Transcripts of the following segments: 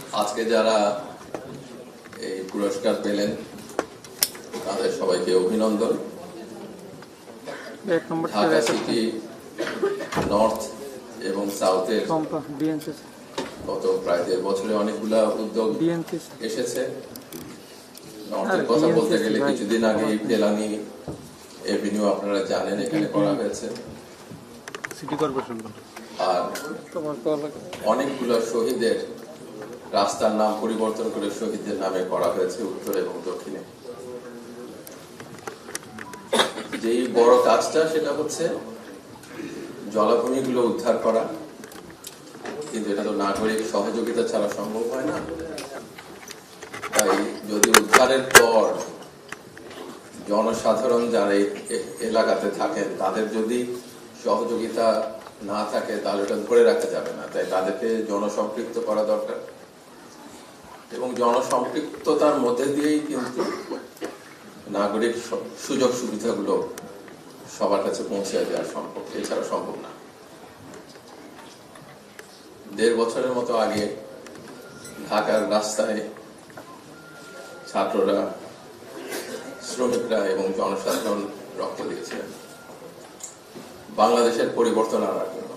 আজকে যারা এই পুরস্কার পেলেন তাদের সবাইকে অভিনন্দন। ঢাকা সিটি নর্থ এবং সাউথের গত প্রায় 1.5 বছরে অনেকগুলা উদ্যোগ এসেছে। নর্থের কথা বলতে গেলে কিছুদিন আগে ফেলানি এভিনিউ আপনারা জানেন এখানে করা হয়েছে, সিটি কর্পোরেশন। আর অনেকগুলো শহীদের রাস্তার নাম পরিবর্তন করে শহীদদের নামে করা হয়েছে উত্তর এবং দক্ষিণে। যেই বড় কাজটা সেটা হচ্ছে জলাভূমিগুলো উদ্ধার করা, কিন্তু এটা তো নাগরিক সহযোগিতা ছাড়া সম্ভব হয় না। তাই যদি উদ্ধারের পর জনসাধারণ যারা এই এলাকাতে থাকেন তাদের যদি সহযোগিতা না থাকে তাহলে এটা ধরে রাখা যাবে না। তাই তাদেরকে জনসম্পৃক্ত করা দরকার এবং জনসম্পৃক্ততার মধ্যে দিয়েই কিন্তু নাগরিক সুযোগ সুবিধাগুলো সবার কাছে পৌঁছে দেওয়া সম্ভব, এছাড়া সম্ভব না। 1.5 বছরের মতো আগে ঢাকার রাস্তায় ছাত্ররা, শ্রমিকরা এবং জনসাধারণ রক্ত দিয়েছিলেন বাংলাদেশের পরিবর্তন আনার জন্য।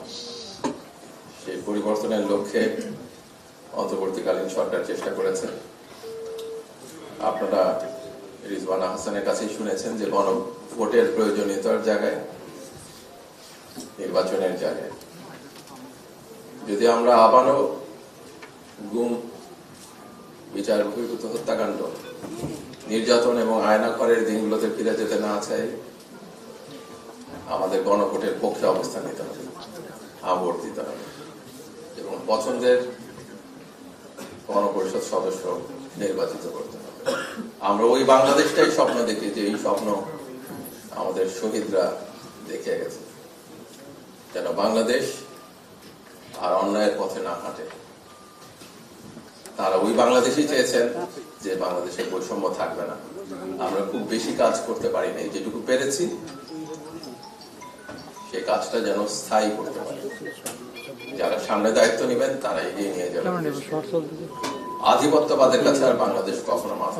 সেই পরিবর্তনের লক্ষ্যে অন্তর্বর্তীকালীন সরকার চেষ্টা করেছে। আপনারা রিজওয়ানা হাসানের কাছেই শুনেছেন যে গণভোটের প্রয়োজনীয়তার জায়গায়, নির্বাচনের জায়গায় যদি আমরা আবারও গুম, বিচার বহির্ভূত হত্যাকাণ্ড, নির্যাতন এবং আয়নাঘরের দিনগুলোতে ফিরে যেতে না চাই, আমাদের গণভোটের পক্ষে অবস্থান নিতে হবে, ভোট দিতে হবে এবং পছন্দের গণপরিষদ সদস্য নির্বাচিত করতে হবে। আমরা ওই বাংলাদেশটাই স্বপ্ন দেখি, যে এই স্বপ্ন আমাদের শহীদরা দেখে গেছে, যেন বাংলাদেশ আর অন্যায়ের পথে না হাঁটে। তারা ওই বাংলাদেশই চেয়েছেন যে বাংলাদেশের বৈষম্য থাকবে না। আমরা খুব বেশি কাজ করতে পারি নাই, যেটুকু পেরেছি সেই কাজটা যেন স্থায়ী করতে পারি। যারা সামনে দায়িত্ব নেবেন তারা এগিয়ে নিয়ে যাবেন। আধিপত্যবাদের কাছে আর বাংলাদেশ কখনো মাথা,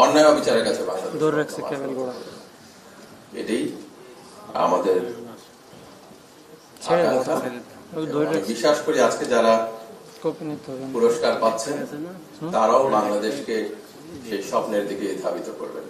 অন্যায় অবিচারের কাছে বাংলাদেশ, এটাই আমাদের আকাঙ্ক্ষা। বিশ্বাস করি আজকে যারা পুরস্কার পাচ্ছেন তারাও বাংলাদেশকে সেই স্বপ্নের দিকে ধাবিত করবেন।